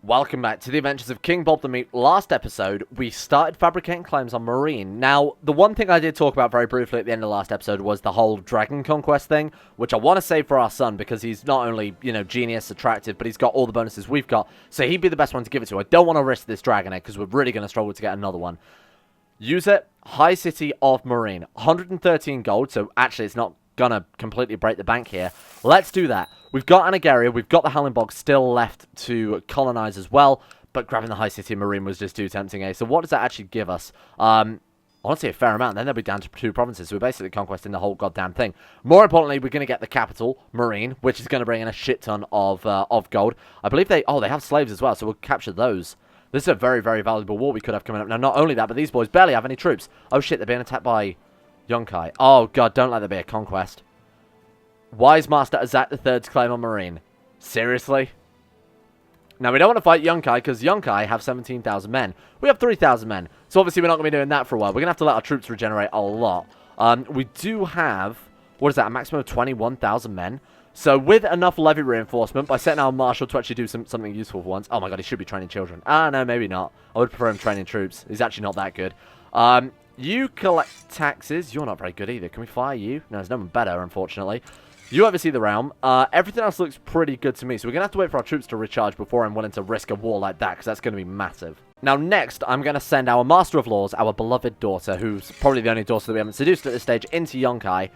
Welcome back to the adventures of King Bob the Meat. Last episode, we started fabricating claims on Marine. Now, the one thing I did talk about very briefly at the end of the last episode was the whole dragon conquest thing, which I want to save for our son because he's not only, genius, attractive, but he's got all the bonuses we've got, so he'd be the best one to give it to. I don't want to risk this dragon egg because we're really going to struggle to get another one. Use it. High City of Marine. 113 gold, so actually it's not gonna completely break the bank here. Let's do that. We've got Elyria, we've got the Howling Bog still left to colonize as well, but grabbing the High City of Marine was just too tempting, eh? So what does that actually give us? Honestly, a fair amount. Then they'll be down to 2 provinces, so we're basically conquesting the whole goddamn thing. More importantly, we're going to get the capital, Marine, which is going to bring in a shit ton of gold. I believe they have slaves as well, so we'll capture those. This is a very, very valuable war we could have coming up. Now, not only that, but these boys barely have any troops. Oh shit, they're being attacked by Yunkai. Oh god, don't let there be a conquest. Wise Master Azat III's claim on Marine. Seriously? Now, we don't want to fight Yunkai, because Yunkai have 17,000 men. We have 3,000 men. So, obviously, we're not going to be doing that for a while. We're going to have to let our troops regenerate a lot. We do have, what is that, a maximum of 21,000 men. So, with enough levy reinforcement, by setting our marshal to actually do something useful for once. Oh my god, he should be training children. Ah, no, maybe not. I would prefer him training troops. He's actually not that good. You collect taxes. You're not very good either. Can we fire you? No, there's no one better, unfortunately. You oversee the realm. Everything else looks pretty good to me. So we're going to have to wait for our troops to recharge before I'm willing to risk a war like that, because that's going to be massive. Now, next, I'm going to send our Master of Laws, our beloved daughter, who's probably the only daughter that we haven't seduced at this stage, into Yunkai.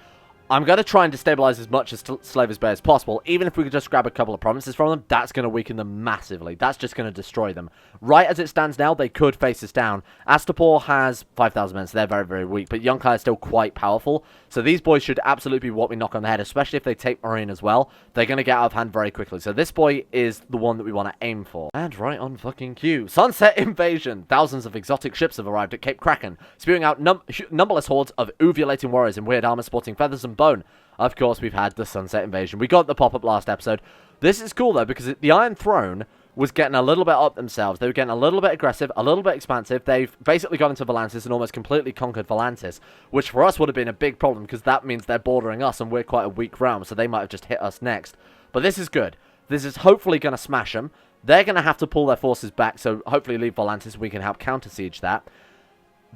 I'm going to try and destabilize as much as Slavers Bay as possible. Even if we could just grab a couple of provinces from them, that's going to weaken them massively. That's just going to destroy them. Right as it stands now, they could face us down. Astapor has 5,000 men, so they're very, very weak. But Yunkai is still quite powerful. So these boys should absolutely be what we knock on the head, especially if they take Marine as well. They're going to get out of hand very quickly. So this boy is the one that we want to aim for. And right on fucking cue. Sunset Invasion. Thousands of exotic ships have arrived at Cape Kraken, spewing out numberless hordes of ovulating warriors in weird armor sporting feathers and bone. Of course, we've had the Sunset Invasion. We got the pop-up last episode. This is cool, though, because the Iron Throne was getting a little bit up themselves. They were getting a little bit aggressive, a little bit expansive. They've basically gone into Volantis and almost completely conquered Volantis, which for us would have been a big problem, because that means they're bordering us, and we're quite a weak realm, so they might have just hit us next. But this is good. This is hopefully going to smash them. They're going to have to pull their forces back, so hopefully leave Volantis, we can help counter-siege that.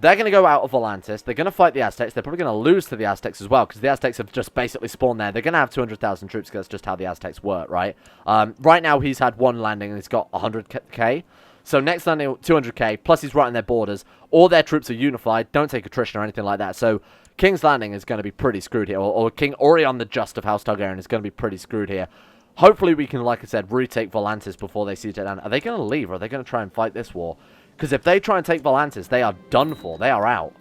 They're going to go out of Volantis. They're going to fight the Aztecs. They're probably going to lose to the Aztecs as well, because the Aztecs have just basically spawned there. They're going to have 200,000 troops, because that's just how the Aztecs work, right? Right now, he's had one landing, and he's got 100k. So next landing, 200k, plus he's right on their borders. All their troops are unified. Don't take attrition or anything like that. So King's Landing is going to be pretty screwed here. Or King Orion the Just of House Targaryen is going to be pretty screwed here. Hopefully, we can, like I said, retake Volantis before they siege it down. Are they going to leave, or are they going to try and fight this war? Because if they try and take Volantis, they are done for. They are out.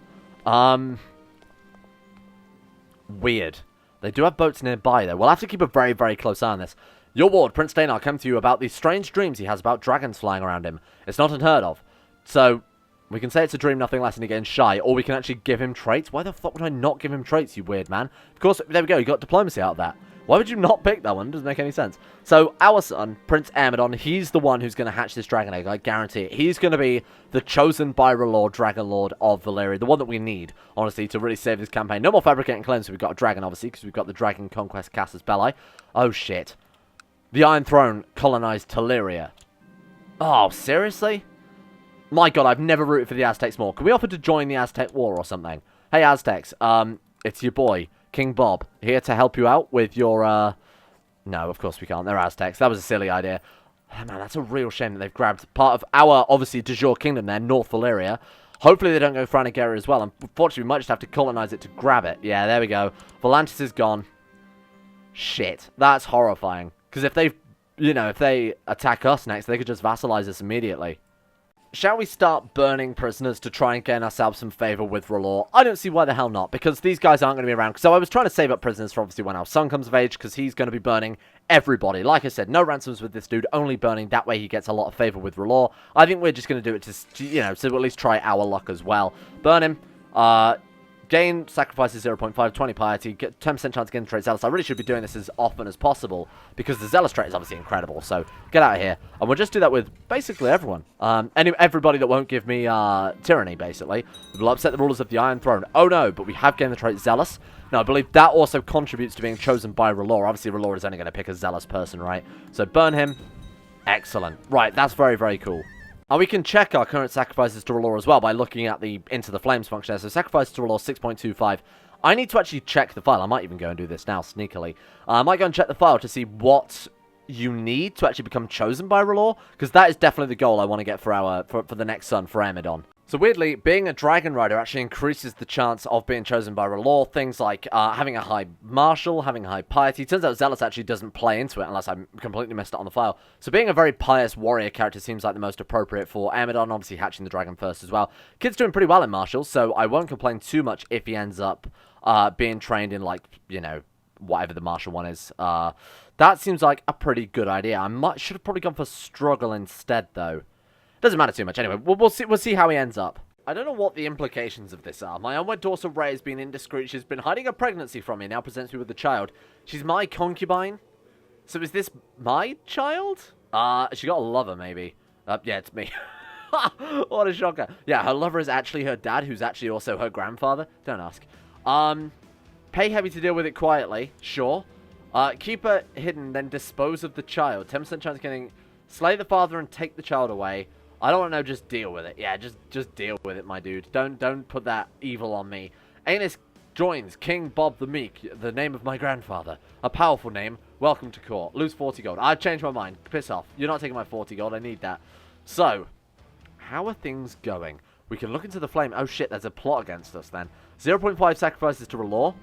Weird. They do have boats nearby, though. We'll have to keep a very, very close eye on this. Your ward, Prince Danar, come to you about these strange dreams he has about dragons flying around him. It's not unheard of. So, we can say it's a dream, nothing less, and he getting shy. Or we can actually give him traits. Why the fuck would I not give him traits, you weird man? Of course, there we go. You got diplomacy out of that. Why would you not pick that one? Doesn't make any sense. So, our son, Prince Amidon, he's the one who's going to hatch this dragon egg. I guarantee it. He's going to be the chosen by Relord Dragonlord of Valyria. The one that we need, honestly, to really save this campaign. No more fabricating claims, so we've got a dragon, obviously, because we've got the Dragon Conquest Casus Belli. Oh, shit. The Iron Throne colonized Elyria. Oh, seriously? My god, I've never rooted for the Aztecs more. Can we offer to join the Aztec War or something? Hey, Aztecs, it's your boy, King Bob, here to help you out with your, No, of course we can't. They're Aztecs. That was a silly idea. Oh, man, that's a real shame that they've grabbed part of our, obviously, de jure kingdom there, North Valyria. Hopefully they don't go Franigaria as well. Unfortunately, we might just have to colonize it to grab it. Yeah, there we go. Volantis is gone. Shit. That's horrifying. Because if they, if they attack us next, they could just vassalize us immediately. Shall we start burning prisoners to try and gain ourselves some favor with Relor? I don't see why the hell not, because these guys aren't going to be around. So I was trying to save up prisoners for obviously when our son comes of age, because he's going to be burning everybody. Like I said, no ransoms with this dude, only burning. That way he gets a lot of favor with Relor. I think we're just going to do it to, so at least try our luck as well. Burn him. Gain sacrifices 0.5, 20 piety, get 10% chance of getting the trait Zealous. I really should be doing this as often as possible, because the Zealous trait is obviously incredible, so get out of here. And we'll just do that with basically everyone. Everybody that won't give me tyranny, basically. We'll upset the rulers of the Iron Throne. Oh no, but we have gained the trait Zealous. Now, I believe that also contributes to being chosen by Relor. Obviously, Relor is only going to pick a Zealous person, right? So burn him. Excellent. Right, that's very, very cool. And we can check our current sacrifices to R'hllor as well by looking at the Into the Flames function. So sacrifices to R'hllor 6.25. I need to actually check the file. I might even go and do this now, sneakily. I might go and check the file to see what you need to actually become chosen by R'hllor, because that is definitely the goal I want to get for the next son, for Amidon. So weirdly, being a Dragon Rider actually increases the chance of being chosen by R'hllor. Things like having a high martial, having a high piety. Turns out Zealous actually doesn't play into it unless I completely missed it on the file. So being a very pious warrior character seems like the most appropriate for Amidon, obviously hatching the dragon first as well. Kid's doing pretty well in martial, so I won't complain too much if he ends up being trained in, like, you know, whatever the martial one is. That seems like a pretty good idea. Should have probably gone for struggle instead, though. Doesn't matter too much. Anyway, we'll see how he ends up. I don't know what the implications of this are. My onward daughter Ray has been indiscreet. She's been hiding a pregnancy from me. Now presents me with a child. She's my concubine. So is this my child? She got a lover, maybe. Yeah, it's me. What a shocker. Yeah, her lover is actually her dad, who's actually also her grandfather. Don't ask. Pay heavy to deal with it quietly. Sure. Keep her hidden, then dispose of the child. 10% chance of getting... Slay the father and take the child away. I don't want to know, just deal with it. Yeah, just deal with it, my dude. Don't put that evil on me. Aenys joins King Bob the Meek, the name of my grandfather. A powerful name. Welcome to court. Lose 40 gold. I've changed my mind. Piss off. You're not taking my 40 gold. I need that. So, how are things going? We can look into the flame. Oh shit, there's a plot against us then. 0.5 sacrifices to R'hllor.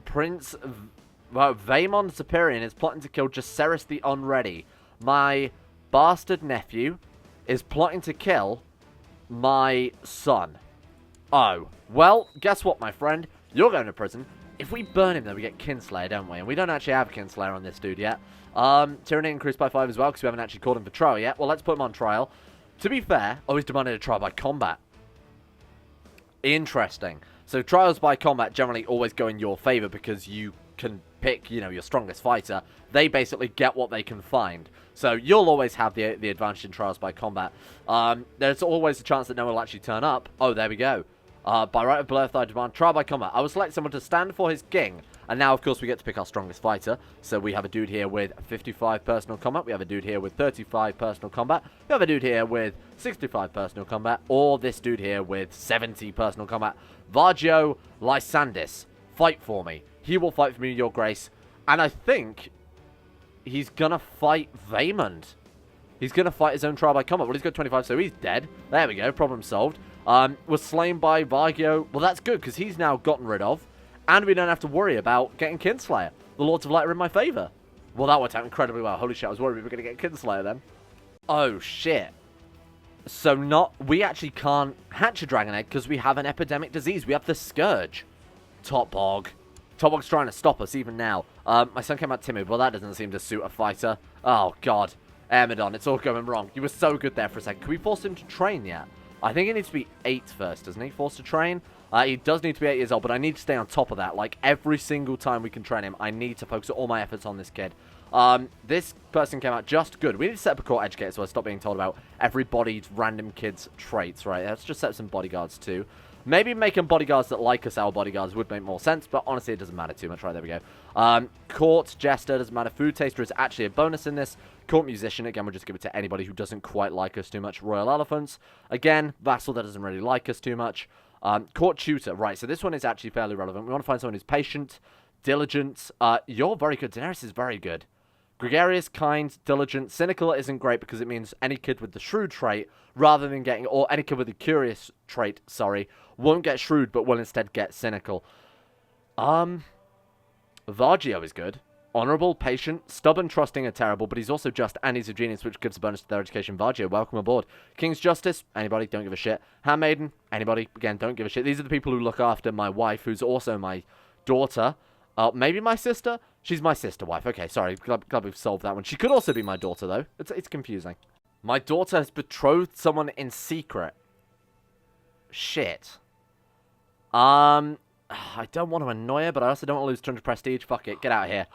Prince Vaemon Zapaeryan is plotting to kill Jacaerys the Unready. My bastard nephew is plotting to kill my son. Oh, well, guess what, my friend? You're going to prison. If we burn him, then we get Kinslayer, don't we? And we don't actually have Kinslayer on this dude yet. Tyranny increased by 5 as well, because we haven't actually called him for trial yet. Well, let's put him on trial. To be fair, he's demanded a trial by combat. Interesting. So trials by combat generally always go in your favor because you can pick, you know, your strongest fighter. They basically get what they can find. So you'll always have the advantage in trials by combat. There's always a chance that no one will actually turn up. Oh, there we go. By right of birth, I demand trial by combat. I will select someone to stand for his king. And now, of course, we get to pick our strongest fighter. So we have a dude here with 55 personal combat. We have a dude here with 35 personal combat. We have a dude here with 65 personal combat. Or this dude here with 70 personal combat. Vargio Lysandis. Fight for me. He will fight for me, your grace. And I think he's going to fight Vaemond. He's going to fight his own trial by combat. Well, he's got 25, so he's dead. There we go. Problem solved. Was slain by Vargio. Well, that's good, because he's now gotten rid of. And we don't have to worry about getting Kinslayer. The Lords of Light are in my favor. Well, that worked out incredibly well. Holy shit, I was worried we were going to get Kinslayer then. Oh, shit. So we actually can't hatch a dragon egg because we have an epidemic disease. We have the Scourge. Topbog. Topbog's trying to stop us even now. My son came out timid. Well, that doesn't seem to suit a fighter. Oh, God. Amidon, it's all going wrong. You were so good there for a second. Can we force him to train yet? I think he needs to be 8 first, doesn't he? Forced to train? He does need to be 8 years old, but I need to stay on top of that. Like, every single time we can train him, I need to focus all my efforts on this kid. This person came out just good. We need to set up a court educator so I stop being told about everybody's random kid's traits, right? Let's just set up some bodyguards, too. Maybe making bodyguards that like us, our bodyguards, would make more sense, but honestly, it doesn't matter too much. Right, there we go. Court Jester, doesn't matter. Food Taster is actually a bonus in this. Court Musician, again, we'll just give it to anybody who doesn't quite like us too much. Royal Elephants, again, Vassal that doesn't really like us too much. Court Tutor, right, so this one is actually fairly relevant. We want to find someone who's patient, diligent. You're very good. Daenerys is very good. Gregarious, kind, diligent. Cynical isn't great because it means any kid with the shrewd trait, rather than getting, or any kid with the curious trait, sorry, won't get shrewd, but will instead get cynical. Vargio is good. Honourable, patient, stubborn, trusting, and terrible, but he's also just, and he's a genius, which gives a bonus to their education. Vargio, welcome aboard. King's Justice, anybody, don't give a shit. Handmaiden, anybody, again, don't give a shit. These are the people who look after my wife, who's also my daughter. Maybe my sister? She's my sister wife. Okay, sorry, glad we've solved that one. She could also be my daughter, though. It's confusing. My daughter has betrothed someone in secret. Shit. I don't want to annoy her, but I also don't want to lose 200 prestige. Fuck it, get out of here.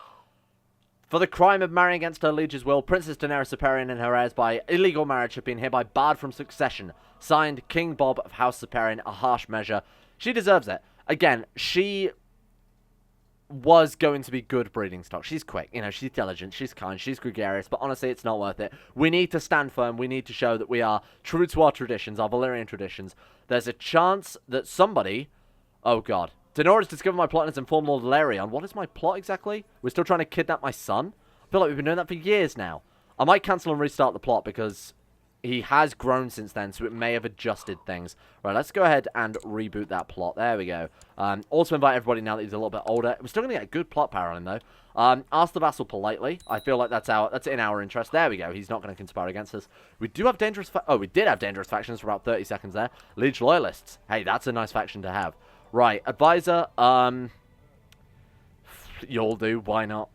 For the crime of marrying against her liege's will, Princess Daenerys Zapaeryan and her heirs by illegal marriage have been hereby barred from succession. Signed, King Bob of House Zapaeryan, a harsh measure. She deserves it. Again, she was going to be good breeding stock. She's quick, you know, she's diligent, she's kind, she's gregarious, but honestly, it's not worth it. We need to stand firm. We need to show that we are true to our traditions, our Valyrian traditions. There's a chance that somebody... Oh, God. Daenerys discovered my plot and has informed Lord Elyria. What is my plot exactly? We're still trying to kidnap my son? I feel like we've been doing that for years now. I might cancel and restart the plot because he has grown since then, so it may have adjusted things. Right, let's go ahead and reboot that plot. There we go. Also invite everybody now that he's a little bit older. We're still going to get a good plot paralleling, though. Ask the vassal politely. I feel like that's in our interest. There we go. He's not going to conspire against us. We do have dangerous... we did have dangerous factions for about 30 seconds there. Liege Loyalists. Hey, that's a nice faction to have. Right, advisor. You'll do. Why not?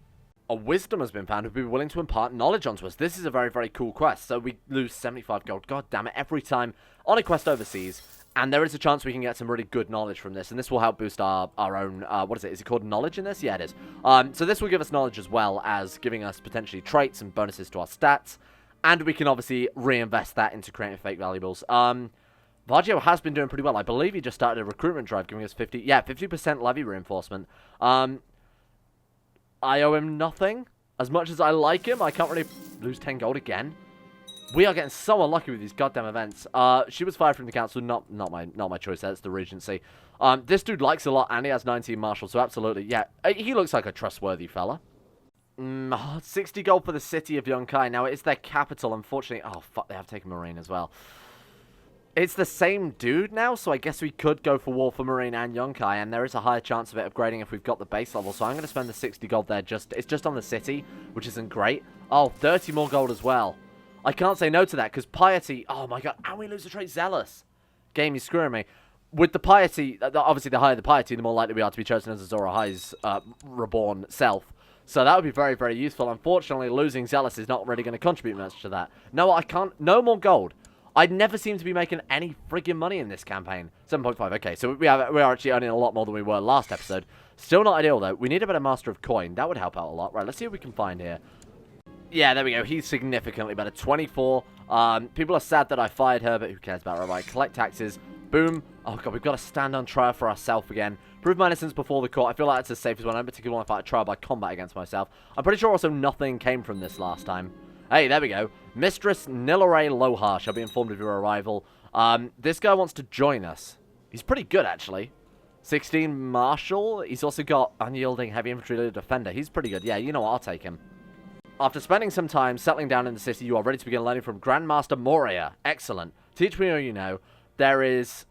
A wisdom has been found who'd be willing to impart knowledge onto us. This is a very, very cool quest. So we lose 75 gold. God damn it. Every time on a quest overseas. And there is a chance we can get some really good knowledge from this. And this will help boost our own... what is it? Is it called knowledge in this? Yeah, it is. So this will give us knowledge as well as giving us potentially traits and bonuses to our stats. And we can obviously reinvest that into creating fake valuables. Vargio has been doing pretty well. I believe he just started a recruitment drive giving us 50% levy reinforcement. I owe him nothing. As much as I like him, I can't really lose 10 gold again. We are getting so unlucky with these goddamn events. She was fired from the council. Not my choice. That's the regency. This dude likes a lot, and he has 19 marshals, so absolutely, yeah. He looks like a trustworthy fella. 60 gold for the city of Yunkai. Now, it is their capital, unfortunately. Oh, fuck, they have taken Marine as well. It's the same dude now, so I guess we could go for war for Marine and Yunkai, and there is a higher chance of it upgrading if we've got the base level, so I'm going to spend the 60 gold there. It's just on the city, which isn't great. Oh, 30 more gold as well. I can't say no to that, because piety... Oh, my God, and we lose the trait Zealous. Game, you're screwing me. With the piety, obviously, the higher the piety, the more likely we are to be chosen as Azor Ahai's reborn self. So that would be very, very useful. Unfortunately, losing Zealous is not really going to contribute much to that. No, I can't... No more gold. I'd never seem to be making any friggin' money in this campaign. 7.5, okay, so we are actually earning a lot more than we were last episode. Still not ideal, though. We need a better Master of Coin. That would help out a lot. Right, let's see what we can find here. Yeah, there we go. He's significantly better. 24. People are sad that I fired her, but who cares about her? Right, collect taxes. Boom. Oh, God, we've got to stand on trial for ourselves again. Prove my innocence before the court. I feel like that's the safest one. I don't particularly want to fight a trial by combat against myself. I'm pretty sure also nothing came from this last time. Hey, there we go. Mistress Nilaray Lohar shall be informed of your arrival. This guy wants to join us. He's pretty good, actually. 16 Marshal. He's also got Unyielding Heavy Infantry Leader Defender. He's pretty good. Yeah, you know what? I'll take him. After spending some time settling down in the city, you are ready to begin learning from Grandmaster Moria. Excellent. Teach me all you know. There is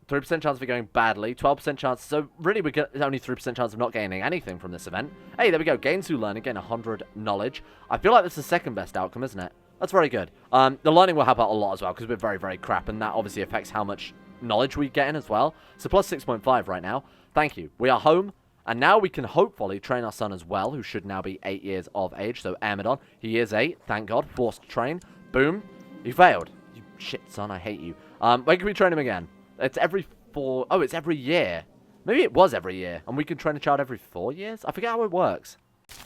3% chance of it going badly, 12% chance, so really we get only 3% chance of not gaining anything from this event. Hey, there we go, gain 2 learning, gain 100 knowledge. I feel like that's the second best outcome, isn't it? That's very good. The learning will help out a lot as well, because we're very, very crap, and that obviously affects how much knowledge we get in as well. So plus 6.5 right now. Thank you. We are home, and now we can hopefully train our son as well, who should now be 8 years of age, so Amidon. He is 8, thank God, forced to train. Boom. He failed. You shit, son, I hate you. When can we train him again? It's every 4... Oh, it's every year. Maybe it was every year. And we can train a child every 4 years? I forget how it works.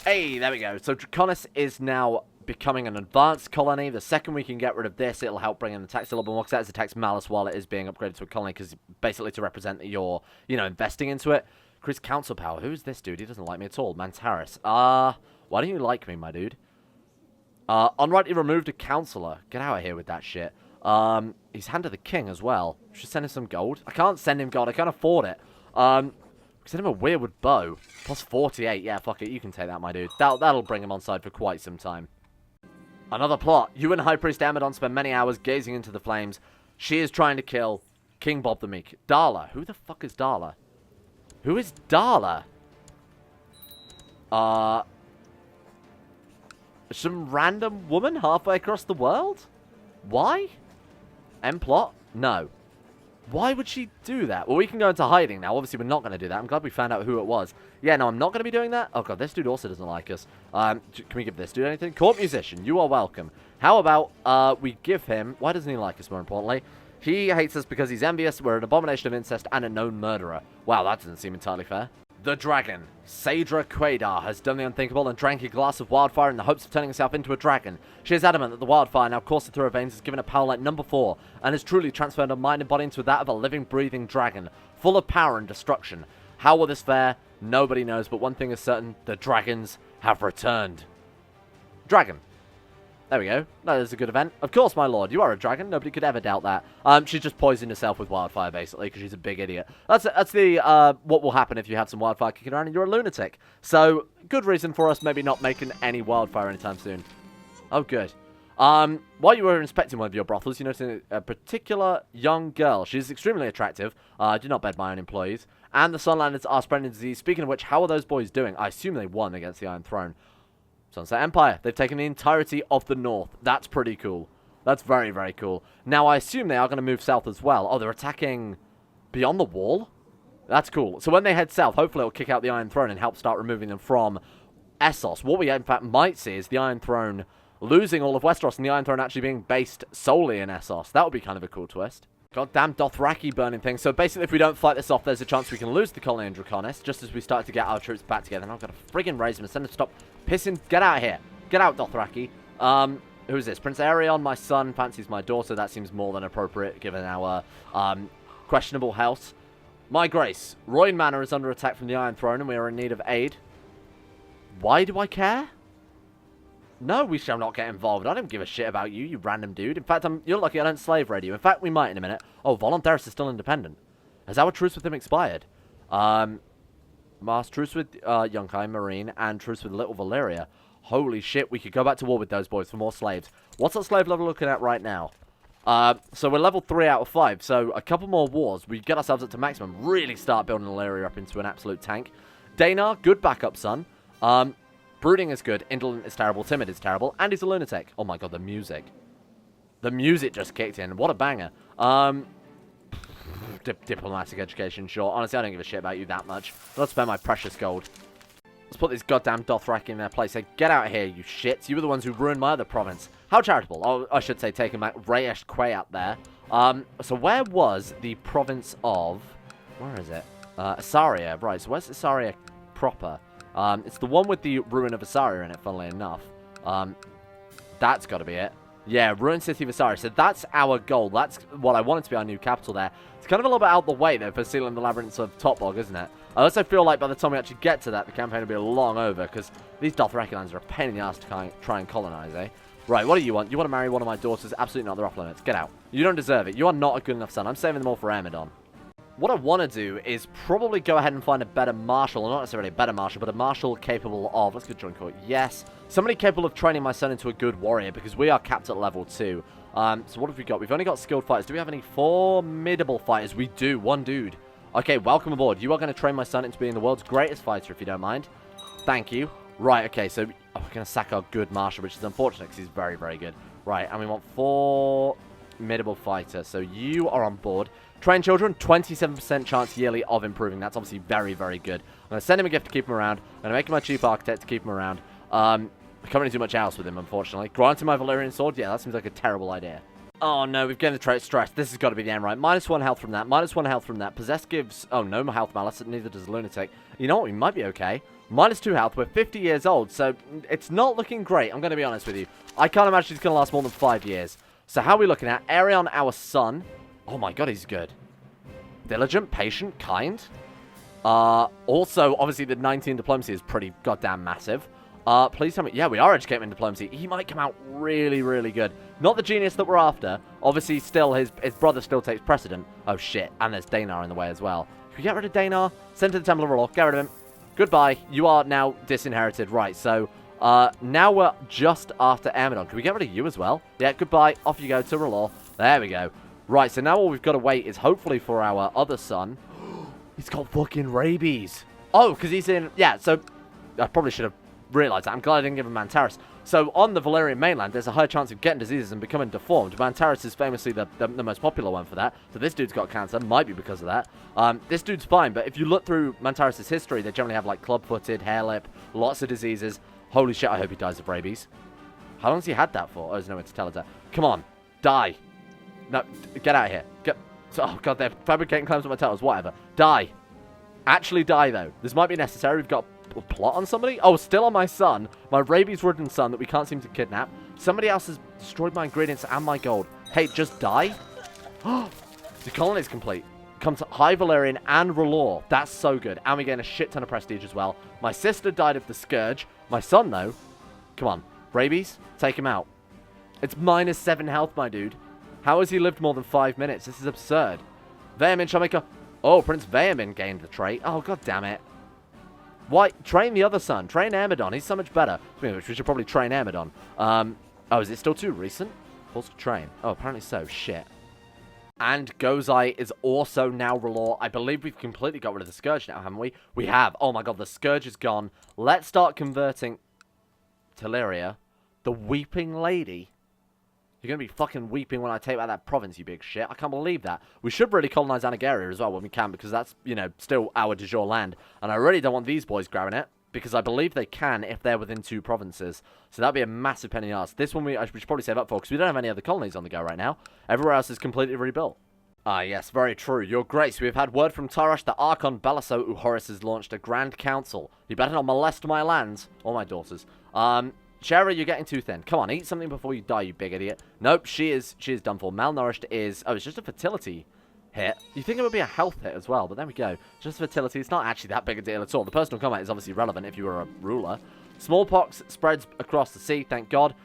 Hey, there we go. So Draconis is now becoming an advanced colony. The second we can get rid of this, it'll help bring in the tax a little bit more. Because that is a tax malice while it is being upgraded to a colony. Because basically to represent that you're, you know, investing into it. Increase council power. Who's this dude? He doesn't like me at all. Mantaris. Why don't you like me, my dude? Unrightly removed a councillor. Get out of here with that shit. He's handed the king as well. Should send him some gold. I can't send him gold. I can't afford it. Send him a weirwood bow. Plus 48. Yeah, fuck it. You can take that, my dude. That'll bring him on side for quite some time. Another plot. You and High Priest Amidon spend many hours gazing into the flames. She is trying to kill King Bob the Meek. Darla. Who the fuck is Darla? Who is Darla? Some random woman halfway across the world? Why? End plot? No. Why would she do that? Well, we can go into hiding now. Obviously, we're not going to do that. I'm glad we found out who it was. Yeah, no, I'm not going to be doing that. Oh, God, this dude also doesn't like us. Can we give this dude anything? Court musician, you are welcome. How about we give him... Why doesn't he like us, more importantly? He hates us because he's envious, we're an abomination of incest, and a known murderer. Wow, that doesn't seem entirely fair. The dragon, Saedra Quaidar, has done the unthinkable and drank a glass of wildfire in the hopes of turning herself into a dragon. She is adamant that the wildfire now coursing through her veins has given her power like number 4, and has truly transferred her mind and body into that of a living, breathing dragon, full of power and destruction. How will this fare? Nobody knows, but one thing is certain. The dragons have returned. Dragon. There we go. That is a good event. Of course, my lord, you are a dragon. Nobody could ever doubt that. She's just poisoned herself with wildfire, basically, because she's a big idiot. That's the what will happen if you have some wildfire kicking around and you're a lunatic. So, good reason for us maybe not making any wildfire anytime soon. Oh, good. While you were inspecting one of your brothels, you noticed a particular young girl. She's extremely attractive. Do not bed my own employees. And the Sunlanders are spreading disease. Speaking of which, how are those boys doing? I assume they won against the Iron Throne. Sunset Empire. They've taken the entirety of the north. That's pretty cool. That's very, very cool. Now, I assume they are going to move south as well. Oh, they're attacking beyond the wall? That's cool. So when they head south, hopefully it'll kick out the Iron Throne and help start removing them from Essos. What we, in fact, might see is the Iron Throne losing all of Westeros and the Iron Throne actually being based solely in Essos. That would be kind of a cool twist. Goddamn Dothraki burning things. So basically, if we don't fight this off, there's a chance we can lose the colony in Draconis, just as we start to get our troops back together. And I've got to friggin' raise them and send them to stop pissing. Get out of here. Get out, Dothraki. Who is this? Prince Aerion, my son, fancies my daughter. That seems more than appropriate, given our questionable health. My grace, Royan Manor is under attack from the Iron Throne, and we are in need of aid. Why do I care? No, we shall not get involved. I don't give a shit about you, you random dude. In fact, you're lucky I don't slave raid you. In fact, we might in a minute. Oh, Voluntaris is still independent. Has our truce with him expired? Mass truce with Yunkai Marine and truce with Little Valyria. Holy shit, we could go back to war with those boys for more slaves. What's our slave level looking at right now? So we're level 3 out of 5. So a couple more wars. We get ourselves up to maximum. Really start building Elyria up into an absolute tank. Danar, good backup, son. Brooding is good. Indolent is terrible. Timid is terrible. And he's a lunatic. Oh my god, the music. The music just kicked in. What a banger. Diplomatic education, sure. Honestly, I don't give a shit about you that much. Let's spend my precious gold. Let's put these goddamn Dothraki in their place. Say, get out of here, you shits. You were the ones who ruined my other province. How charitable. Oh, I should say, taking back Rayesh Quay out there. So where was the province of... Where is it? Assaria. Right, so where's Assaria proper? It's the one with the ruin of Assaria in it, funnily enough. That's got to be it. Yeah, ruined city of Assaria. So that's our goal. That's what I wanted to be our new capital there. It's kind of a little bit out the way, though, for sealing the labyrinths of Topbog, isn't it? I also feel like by the time we actually get to that, the campaign will be long over, because these Dothraki lands are a pain in the ass to try and colonize, eh? Right, what do you want? You want to marry one of my daughters? Absolutely not. They're off limits. Get out. You don't deserve it. You are not a good enough son. I'm saving them all for Amidon. What I want to do is probably go ahead and find a better marshal, or not necessarily a better marshal, but a marshal capable of, let's go join court, yes, somebody capable of training my son into a good warrior, because we are capped at level 2. So what have we got? We've only got skilled fighters. Do we have any formidable fighters? We do, one dude. Okay, welcome aboard. You are going to train my son into being the world's greatest fighter, if you don't mind. Thank you. Right, okay, so we're going to sack our good marshal, which is unfortunate, because he's very, very good. Right, and we want 4 formidable fighters, so you are on board. Train children, 27% chance yearly of improving. That's obviously very, very good. I'm going to send him a gift to keep him around. I'm going to make him my chief architect to keep him around. I can't really do much else with him, unfortunately. Grant him my Valyrian sword? Yeah, that seems like a terrible idea. Oh, no, we've gained the trait stress. This has got to be the end, right? -1 health from that. -1 health from that. Possess gives... Oh, no health malice. Neither does lunatic. You know what? We might be okay. -2 health. We're 50 years old, so it's not looking great. I'm going to be honest with you. I can't imagine it's going to last more than 5 years. So how are we looking at? Aerion, our son. Oh my god, he's good. Diligent, patient, kind. Also, obviously, the 19 diplomacy is pretty goddamn massive. Please tell me... Yeah, we are educating in diplomacy. He might come out really, really good. Not the genius that we're after. Obviously, still, his brother still takes precedent. Oh, shit. And there's Danar in the way as well. Can we get rid of Danar? Send to the Temple of R'hllor. Get rid of him. Goodbye. You are now disinherited. Right, so... now we're just after Amidon. Can we get rid of you as well? Yeah, goodbye. Off you go to R'hllor. There we go. Right, so now all we've got to wait is hopefully for our other son. He's got fucking rabies. Oh, because he's in... Yeah, so... I probably should have realised that. I'm glad I didn't give him Mantaris. So, on the Valyrian mainland, there's a high chance of getting diseases and becoming deformed. Mantaris is famously the most popular one for that. So this dude's got cancer. Might be because of that. This dude's fine, but if you look through Mantaris' history, they generally have, like, club-footed, hair lip, lots of diseases. Holy shit, I hope he dies of rabies. How long has he had that for? Oh, there's no way to tell us that. Come on. Die. No, get out of here. Get... Oh, God, they're fabricating claims on my titles. Whatever. Die. Actually die, though. This might be necessary. We've got a plot on somebody. Oh, still on my son. My rabies-ridden son that we can't seem to kidnap. Somebody else has destroyed my ingredients and my gold. Hey, just die. The colony is complete. Comes High Valyrian and Relore. That's so good. And we gain a shit ton of prestige as well. My sister died of the Scourge. My son, though, come on. Rabies? Take him out. It's -7 health, my dude. How has he lived more than 5 minutes? This is absurd. Vaermin shall make a... Oh, Prince Vaermin gained the trait. Oh, god damn it. Why? Train the other son. Train Amidon. He's so much better. We should probably train Amidon. Oh, is it still too recent? Forced to train. Oh, apparently so. Shit. And Gozai is also now Relore. I believe we've completely got rid of the Scourge now, haven't we? We have. Oh my god, the Scourge is gone. Let's start converting to Elyria. The Weeping Lady. You're going to be fucking weeping when I take out that province, you big shit. I can't believe that. We should really colonize Anagaria as well when we can, because that's, you know, still our de jure land. And I really don't want these boys grabbing it, because I believe they can if they're within 2 provinces. So that'd be a massive pain in the arse. This one we should probably save up for, because we don't have any other colonies on the go right now. Everywhere else is completely rebuilt. Ah, yes, very true. Your Grace, we have had word from Tarash that Archon Balaso Uhoris has launched a Grand Council. You better not molest my lands, or my daughters. Shara, you're getting too thin. Come on, eat something before you die, you big idiot. Nope, she is done for. Malnourished is... Oh, it's just a fertility hit. You think it would be a health hit as well, but there we go. Just fertility. It's not actually that big a deal at all. The personal combat is obviously relevant if you were a ruler. Smallpox spreads across the sea, thank God.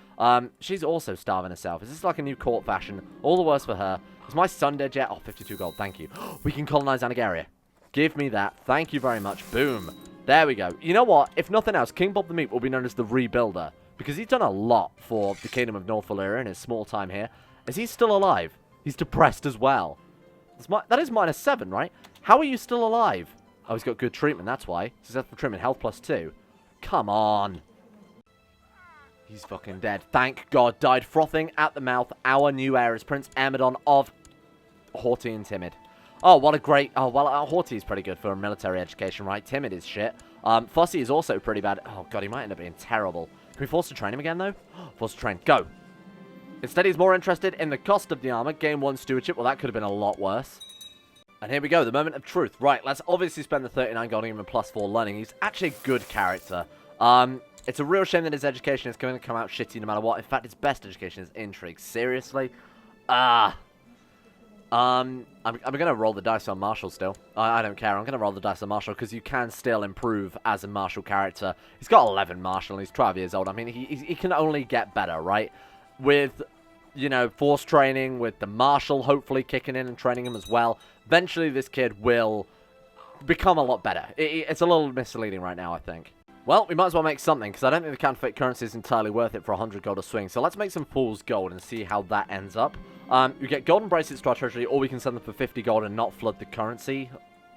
She's also starving herself. Is this like a new court fashion? All the worse for her. Is my son dead yet? Oh, 52 gold, thank you. We can colonize Anaгаria. Give me that. Thank you very much. Boom. There we go. You know what? If nothing else, King Bob the Meat will be known as the Rebuilder. Because he's done a lot for the Kingdom of North Valyria in his small time here. Is he still alive? He's depressed as well. That is -7, right? How are you still alive? Oh, he's got good treatment, that's why. Successful treatment, health +2. Come on. He's fucking dead. Thank God. Died frothing at the mouth. Our new heir is Prince Amidon of Haughty and Timid. Oh, what a great... Oh, well, Haughty is pretty good for a military education, right? Timid is shit. Fussy is also pretty bad. Oh, God, he might end up being terrible. Can we force to train him again, though? Force to train. Go. Instead, he's more interested in the cost of the armor. Gain 1 stewardship. Well, that could have been a lot worse. And here we go. The moment of truth. Right, let's obviously spend the 39 gold on him and +4 learning. He's actually a good character. It's a real shame that his education is going to come out shitty no matter what. In fact, his best education is intrigue. Seriously? I'm going to roll the dice on Marshall still. I don't care. I'm going to roll the dice on Marshall because you can still improve as a martial character. He's got 11 martial and he's 12 years old. I mean, he can only get better, right? With, you know, force training, with the martial hopefully kicking in and training him as well. Eventually, this kid will become a lot better. It's a little misleading right now, I think. Well, we might as well make something, because I don't think the counterfeit currency is entirely worth it for 100 gold a swing. So let's make some fool's gold and see how that ends up. We get golden bracelets to our treasury, or we can send them for 50 gold and not flood the currency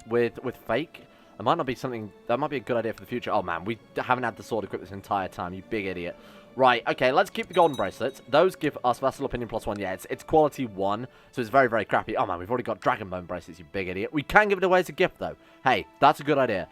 with fake. That might not be something... That might be a good idea for the future. Oh, man, we haven't had the sword equipped this entire time, you big idiot. Right, okay, let's keep the golden bracelets. Those give us Vassal Opinion +1. Yeah, it's quality 1, so it's very, very crappy. Oh, man, we've already got Dragonbone bracelets, you big idiot. We can give it away as a gift, though. Hey, that's a good idea.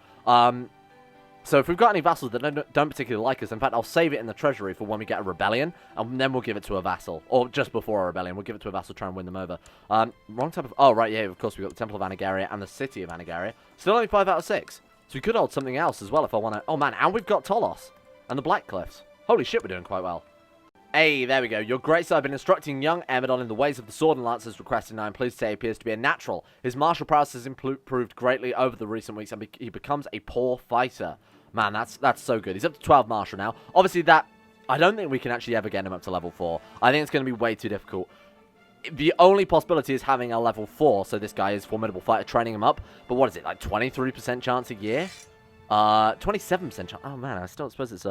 So if we've got any vassals that don't particularly like us, in fact, I'll save it in the treasury for when we get a rebellion, and then we'll give it to a vassal. Or just before a rebellion, we'll give it to a vassal, try and win them over. Wrong type of... Oh, right, yeah, of course, we've got the Temple of Anaгаria and the City of Anaгаria. Still only 5 out of 6. So we could hold something else as well if I want to... Oh, man, and we've got Tolos and the Black Cliffs. Holy shit, we're doing quite well. Hey, there we go. Your Grace, I've been instructing young Amidon in the ways of the sword and lance as requested, and I'm pleased to say he appears to be a natural. His martial prowess has improved greatly over the recent weeks, and he becomes a poor fighter. Man, that's so good. He's up to 12 martial now. Obviously, I don't think we can actually ever get him up to level 4. I think it's going to be way too difficult. The only possibility is having a level 4, so this guy is formidable fighter, training him up. But what is it, like 23% chance a year? 27% chance. Oh, man, I still suppose it's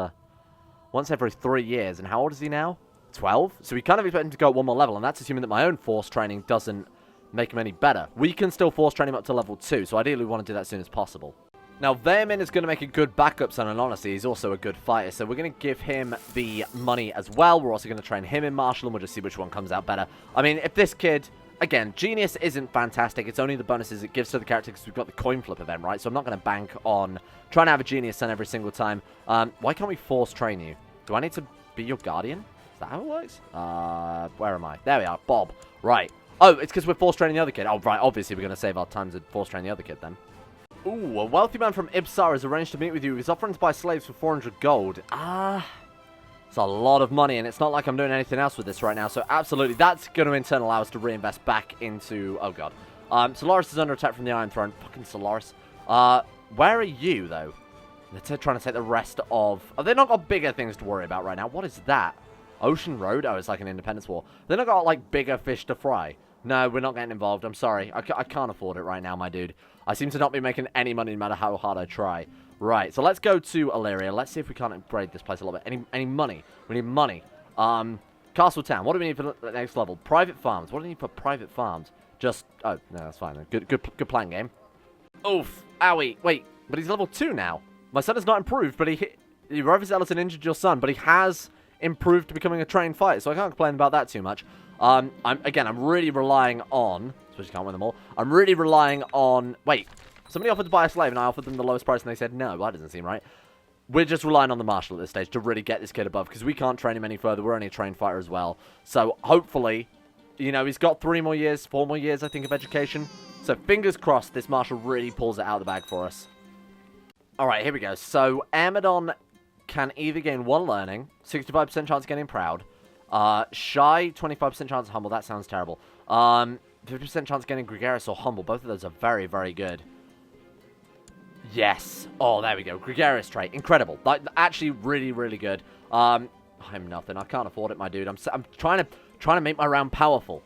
once every 3 years. And how old is he now? 12? So we kind of expect him to go at 1 more level, and that's assuming that my own force training doesn't make him any better. We can still force train him up to level 2, so ideally we want to do that as soon as possible. Now, Vaermin is going to make a good backup son, and honestly, he's also a good fighter, so we're going to give him the money as well. We're also going to train him in martial, and we'll just see which one comes out better. I mean, if this kid... Again, Genius isn't fantastic. It's only the bonuses it gives to the character because we've got the coin flip event, right? So I'm not going to bank on trying to have a Genius son every single time. Why can't we force train you? Do I need to be your guardian? Is that how it works? Where am I? There we are. Bob. Right. Oh, it's because we're force training the other kid. Oh, right. Obviously, we're going to save our time to force train the other kid then. Ooh, a wealthy man from Ibsar has arranged to meet with you. He's offering to buy slaves for 400 gold. It's a lot of money, and it's not like I'm doing anything else with this right now. So, absolutely, that's going to in turn allow us to reinvest back into... Oh, God. Stellaris is under attack from the Iron Throne. Fucking Stellaris. Where are you, though? They're trying to take the rest of... Oh, they've not got bigger things to worry about right now. What is that? Ocean Road? Oh, it's like an independence war. They've not got, like, bigger fish to fry. No, we're not getting involved. I'm sorry. I can't afford it right now, my dude. I seem to not be making any money no matter how hard I try. Right, so let's go to Elyria. Let's see if we can't upgrade this place a little bit. Any money? We need money. Castle Town. What do we need for the next level? Private farms. What do we need for private farms? Just... Oh, no, that's fine. Good plan, game. Oof. Owie. Wait, but he's level 2 now. My son has not improved, but he overzealous and injured your son, but he has improved to becoming a trained fighter, so I can't complain about that too much. I'm really relying on... Especially can't win them all. I'm really relying on... Wait. Somebody offered to buy a slave, and I offered them the lowest price, and they said no. Well, that doesn't seem right. We're just relying on the marshal at this stage to really get this kid above, because we can't train him any further. We're only a trained fighter as well. So, hopefully, you know, he's got 4 more years, I think, of education. So, fingers crossed, this marshal really pulls it out of the bag for us. Alright, here we go. So, Amidon can either gain 1 learning, 65% chance of getting proud. Shy, 25% chance of humble. That sounds terrible. 50% chance of getting gregarious or humble. Both of those are very, very good. Yes. Oh, there we go. Gregarious trait. Incredible. Like, actually, really, really good. I'm nothing. I can't afford it, my dude. I'm trying to make my round powerful.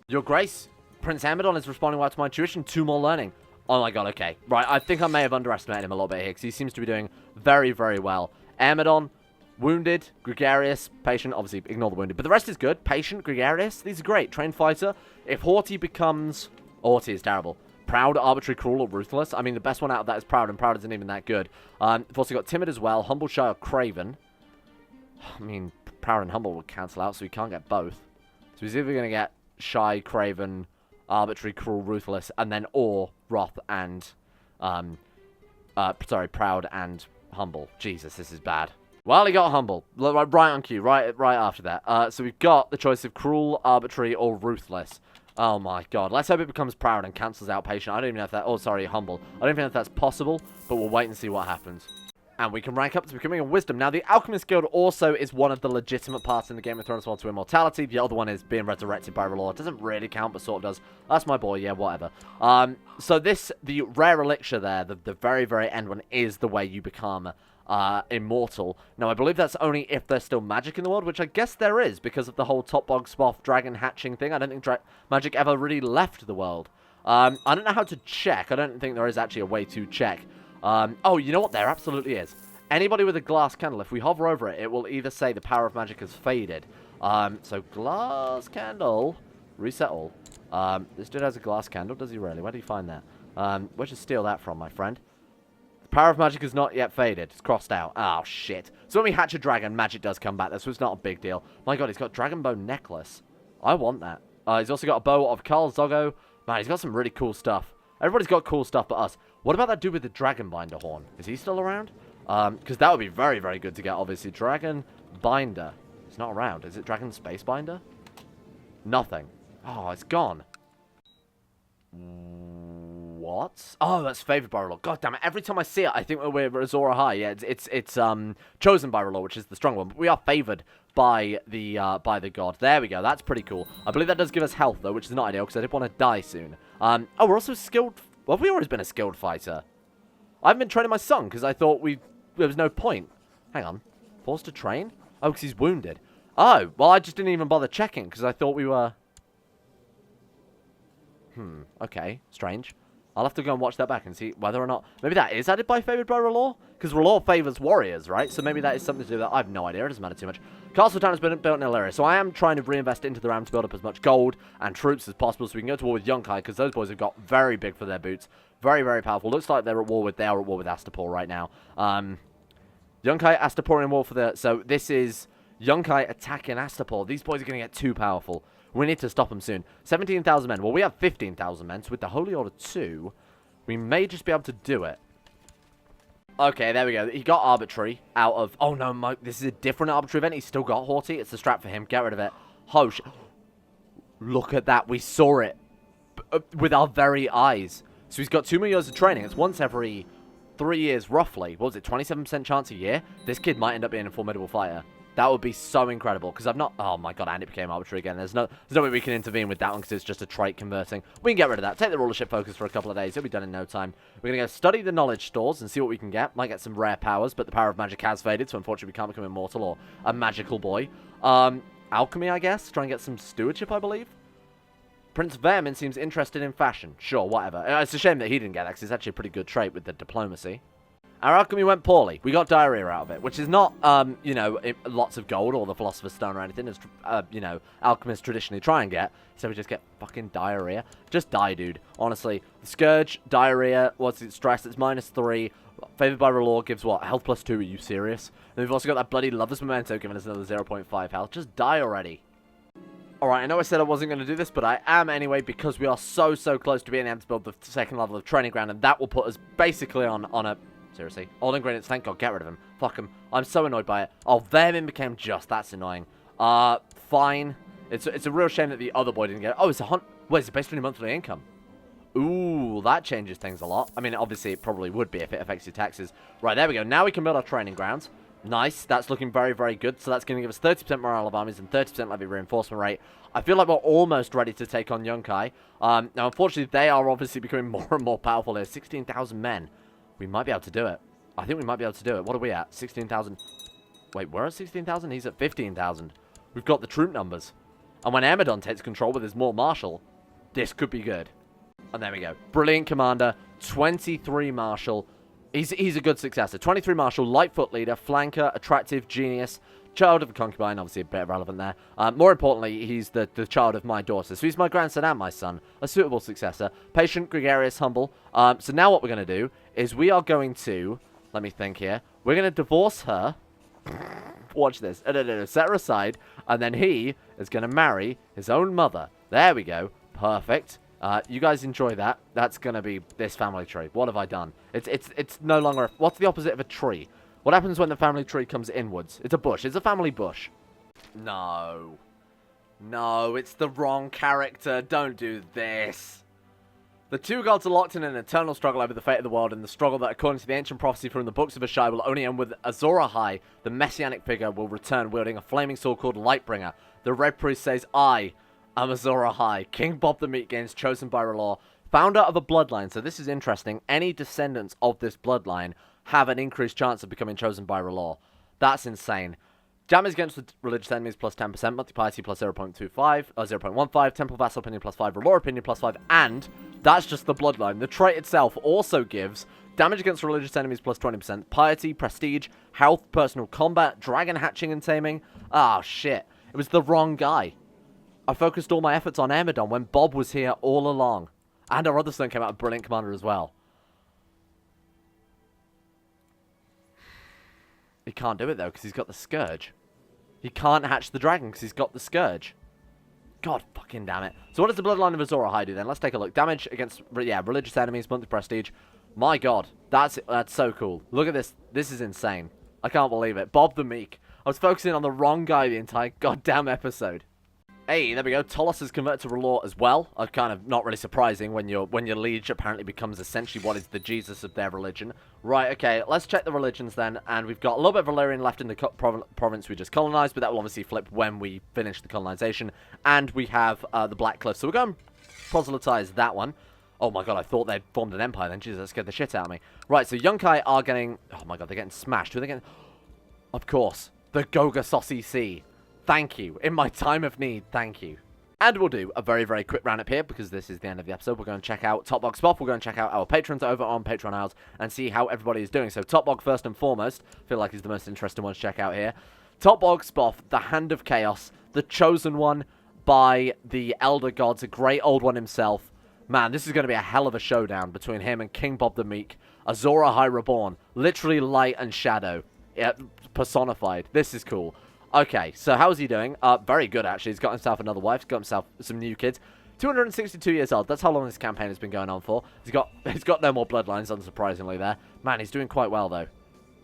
Your Grace, Prince Amidon is responding well to my tuition. 2 more learning. Oh my god, okay. Right, I think I may have underestimated him a little bit here, because he seems to be doing very, very well. Amidon, wounded, gregarious, patient. Obviously, ignore the wounded. But the rest is good. Patient, gregarious. These are great. Trained fighter. If haughty becomes... Haughty is terrible. Proud, arbitrary, cruel, or ruthless. I mean, the best one out of that is proud, and proud isn't even that good. We've also got timid as well. Humble, shy, or craven. I mean, proud and humble would cancel out, so we can't get both. So he's either going to get shy, craven, arbitrary, cruel, ruthless, and then or wrath and... proud and humble. Jesus, this is bad. Well, he got humble. Right on cue. Right after that. So we've got the choice of cruel, arbitrary, or ruthless. Oh my god. Let's hope it becomes proud and cancels out patient. I don't even know if that... Oh, sorry, humble. I don't even know if that's possible, but we'll wait and see what happens. And we can rank up to becoming a wisdom. Now, the Alchemist Guild also is one of the legitimate parts in the Game of Thrones one to immortality. The other one is being resurrected by Relore. It doesn't really count, but sort of does. That's my boy, yeah, whatever. So the rare elixir there, the very, very end one, is the way you become immortal. Now, I believe that's only if there's still magic in the world, which I guess there is, because of the whole Topbog Spoff dragon hatching thing. I don't think magic ever really left the world. I don't know how to check. I don't think there is actually a way to check. Oh, you know what? There absolutely is. Anybody with a glass candle, if we hover over it, it will either say the power of magic has faded. So glass candle, reset all. This dude has a glass candle, does he really? Where do you find that? Where'd you steal that from, my friend? The power of magic has not yet faded. It's crossed out. Oh, shit. So when we hatch a dragon, magic does come back. So it's not a big deal. My god, he's got dragon bone necklace. I want that. He's also got a bow of Carl Zoggo. Man, he's got some really cool stuff. Everybody's got cool stuff but us. What about that dude with the dragon binder horn? Is he still around? Because that would be very, very good to get, obviously. Dragon binder. It's not around. Is it dragon space binder? Nothing. Oh, it's gone. What? Oh, that's favored by Relore. God damn it. Every time I see it, I think we're Azor Ahai. Yeah, it's chosen by Relore, which is the strong one. But we are favored by the god. There we go. That's pretty cool. I believe that does give us health, though, which is not ideal, because I did want to die soon. Oh, we're also skilled... Well, we've always been a skilled fighter. I haven't been training my son, because I thought there was no point. Hang on. Forced to train? Oh, because he's wounded. Oh, well, I just didn't even bother checking, because I thought we were... Okay. Strange. I'll have to go and watch that back and see whether or not... Maybe that is added by favored by Relore? Because Relore favors warriors, right? So maybe that is something to do with that. I have no idea. It doesn't matter too much. Castle Town has been built in Elyria, so I am trying to reinvest into the realm to build up as much gold and troops as possible so we can go to war with Yunkai, because those boys have got very big for their boots. Very, very powerful. Looks like they are at war with Astapor right now. Yunkai, Astaporian war for the... So this is Yunkai attacking Astapor. These boys are going to get too powerful. We need to stop them soon. 17,000 men. Well, we have 15,000 men, so with the Holy Order 2, we may just be able to do it. Okay, there we go. He got arbitrary out of... Oh, no, this is a different arbitrary event. He's still got haughty. It's the strap for him. Get rid of it. Oh, look at that. We saw it with our very eyes. So he's got 2 more years of training. It's once every 3 years, roughly. What was it, 27% chance a year? This kid might end up being a formidable fighter. That would be so incredible, because I've not... Oh my god, and it became arbitrary again. There's no way we can intervene with that one, because it's just a trait converting. We can get rid of that. Take the rulership focus for a couple of days. It'll be done in no time. We're going to go study the knowledge stores and see what we can get. Might get some rare powers, but the power of magic has faded, so unfortunately we can't become immortal or a magical boy. Alchemy, I guess. Try and get some stewardship, I believe. Prince Vermin seems interested in fashion. Sure, whatever. It's a shame that he didn't get that, because it's actually a pretty good trait with the diplomacy. Our alchemy went poorly. We got diarrhea out of it, which is not, you know, lots of gold or the Philosopher's Stone or anything, as, you know, alchemists traditionally try and get. So we just get fucking diarrhea. Just die, dude. Honestly. The Scourge, diarrhea, what's it, stress? It's -3. Favored by Relaw gives what? Health +2. Are you serious? And we've also got that bloody Lover's Memento giving us another 0.5 health. Just die already. Alright, I know I said I wasn't going to do this, but I am anyway, because we are so close to being able to build the second level of training ground, and that will put us basically on a... Seriously. All ingredients, thank god, get rid of him. Fuck him. I'm so annoyed by it. Oh, Vermin became just. That's annoying. Fine. It's a real shame that the other boy didn't get it. Oh, it's a hunt. Wait, is it based on your monthly income? Ooh, that changes things a lot. I mean, obviously, it probably would be if it affects your taxes. Right, there we go. Now we can build our training grounds. Nice. That's looking very good. So that's going to give us 30% morale of armies and 30% levy reinforcement rate. I feel like we're almost ready to take on Yunkai. Now, unfortunately, they are obviously becoming more and more powerful here. 16,000 men. We might be able to do it. I think we might be able to do it. What are we at? 16,000. Wait, we're at 16,000? He's at 15,000. We've got the troop numbers. And when Emodon takes control with his more martial, this could be good. And there we go. Brilliant commander. 23 martial. He's a good successor. 23 martial, Lightfoot leader, flanker, attractive, genius, child of a concubine, obviously a bit relevant there. More importantly, he's the child of my daughter. So he's my grandson and my son. A suitable successor. Patient, gregarious, humble. So now what we're going to do is we are going to... Let me think here. We're going to divorce her. Watch this. No. Set her aside. And then he is going to marry his own mother. There we go. Perfect. You guys enjoy that. That's going to be this family tree. What have I done? It's no longer... What's the opposite of a tree? What happens when the family tree comes inwards? It's a bush. It's a family bush. No. No, it's the wrong character. Don't do this. The two gods are locked in an eternal struggle over the fate of the world, and the struggle that, according to the ancient prophecy from the books of Asshai, will only end with Azor Ahai, the messianic figure, will return wielding a flaming sword called Lightbringer. The Red Priest says, I am Azor Ahai, King Bob the Meat Games, chosen by Relaw, founder of a bloodline. So this is interesting. Any descendants of this bloodline have an increased chance of becoming chosen by Relaw. That's insane. Damage against the religious enemies plus 10%, monthly piety plus 0.25, 0.15, temple vassal opinion plus 5, Relaw opinion plus 5, and that's just the bloodline. The trait itself also gives damage against religious enemies plus 20%, piety, prestige, health, personal combat, dragon hatching and taming. Ah, shit. It was the wrong guy. I focused all my efforts on Emodon when Bob was here all along. And our other son came out a brilliant commander as well. He can't do it, though, because he's got the Scourge. He can't hatch the dragon, because he's got the Scourge. God fucking damn it. So what does the Bloodline of Azor Ahai do, then? Let's take a look. Damage against, yeah, religious enemies, monthly prestige. My god. That's so cool. Look at this. This is insane. I can't believe it. Bob the Meek. I was focusing on the wrong guy the entire goddamn episode. Hey, there we go. Tolos has converted to Relaw as well. Kind of not really surprising when your liege apparently becomes essentially what is the Jesus of their religion. Right, okay, let's check the religions then. And we've got a little bit of Valyrian left in the province we just colonized, but that will obviously flip when we finish the colonization. And we have the Black Cliff, so we're going to proselytize that one. Oh my god, I thought they'd formed an empire then. Jesus, that scared the shit out of me. Right, so Yunkai are getting... Oh my god, they're getting smashed. Who are they getting? Of course, the Goga Saucy Sea. Thank you. In my time of need, thank you. And we'll do a very quick roundup here, because this is the end of the episode. We're going to check out Topbog Spoff. We're going to check out our patrons over on Patreon Isles and see how everybody is doing. So Topbog first and foremost. I feel like he's the most interesting one to check out here. Topbog Spoff, the Hand of Chaos, the chosen one by the Elder Gods, a great old one himself. Man, this is going to be a hell of a showdown between him and King Bob the Meek. Azor Ahai Reborn. Literally light and shadow. Personified. This is cool. Okay, so how is he doing? Very good, actually. He's got himself another wife. He's got himself some new kids. 262 years old. That's how long this campaign has been going on for. He's got no more bloodlines, unsurprisingly, there. Man, he's doing quite well, though.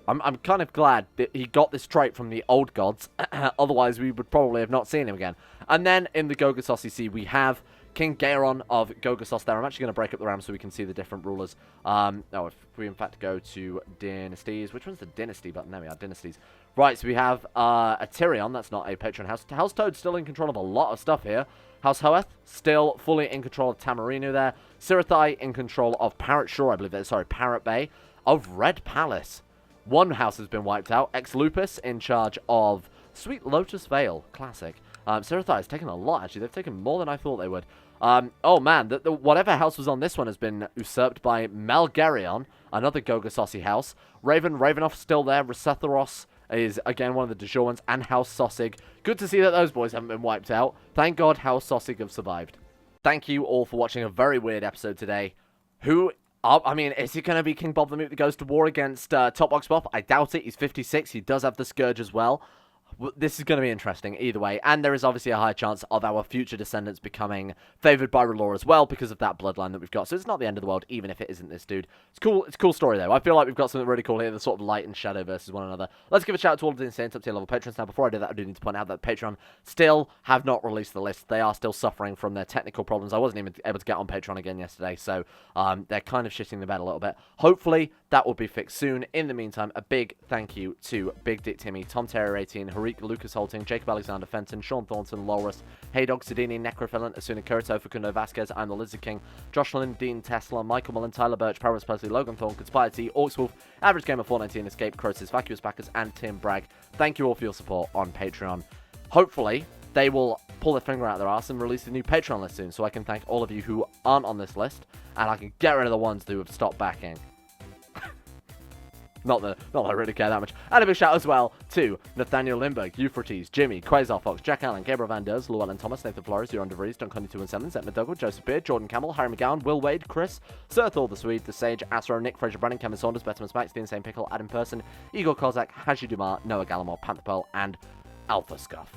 I'm kind of glad that he got this trait from the old gods. Otherwise, we would probably have not seen him again. And then, in the Goga Saucy Sea, we have King Gaeron of Goga Sauce there. I'm actually going to break up the RAM so we can see the different rulers. If we, in fact, go to Dynasties. Which one's the Dynasty button? There we are, Dynasties. Right, so we have a Tyrion, that's not a patron house. House Toad still in control of a lot of stuff here. House Hoeth still fully in control of Tamarinu there. Sirathai in control of Parrot Shore, I believe that is, sorry, Parrot Bay. Of Red Palace. One house has been wiped out. Ex Lupus in charge of Sweet Lotus Vale, classic. Sirathai has taken a lot, actually. They've taken more than I thought they would. Oh man, whatever house was on this one has been usurped by Malgarion, another Goga Saucy house. Ravenoff still there. Resetharos is again one of the de jure ones, and House Sossig. Good to see that those boys haven't been wiped out. Thank God House Sossig have survived. Thank you all for watching a very weird episode today. I mean, is it going to be King Bob the Moot that goes to war against Topbog Spoff? I doubt it. He's 56. He does have the Scourge as well. This is going to be interesting either way, and there is obviously a high chance of our future descendants becoming favoured by R'hllor as well because of that bloodline that we've got. So it's not the end of the world, even if it isn't this dude. It's cool. It's a cool story though. I feel like we've got something really cool here. The sort of light and shadow versus one another. Let's give a shout out to all of the insane top tier level patrons. Now, before I do that, I do need to point out that Patreon still have not released the list. They are still suffering from their technical problems. I wasn't even able to get on Patreon again yesterday, so they're kind of shitting the bed a little bit. Hopefully that will be fixed soon. In the meantime, a big thank you to Big Dick Timmy, Tom Terrier 18, Harik Lucas Holting, Jacob Alexander Fenton, Sean Thornton, Loris, Heydog Sidini, Necrophilant, Asuna Kirito, Facundo Vasquez, I'm the Lizard King, Josh Lynn, Dean Tesla, Michael Mullen, Tyler Birch, Paris Presley, Logan Thorne, Conspire T, Orcswolf, Average Gamer 419, Escape, Crotus, Vacuous Backers, and Tim Bragg. Thank you all for your support on Patreon. Hopefully, they will pull their finger out their ass and release a new Patreon list soon, so I can thank all of you who aren't on this list, and I can get rid of the ones who have stopped backing. Not that I really care that much. And a big shout as well to Nathaniel Lindbergh, Euphrates, Jimmy, Quasar Fox, Jack Allen, Gabriel Van Ders, Llewellyn Thomas, Nathan Flores, Euron DeVries, Duncan 217, Zet McDougall, Joseph Beard, Jordan Campbell, Harry McGowan, Will Wade, Chris, Sir Thor the Swede, The Sage, Astro, Nick, Fraser Brennan, Kevin Saunders, Betterman Max, The Insane Pickle, Adam Person, Igor Kozak, Haji Dumar, Noah Gallimore, Panther Pearl, and Alpha Scuff.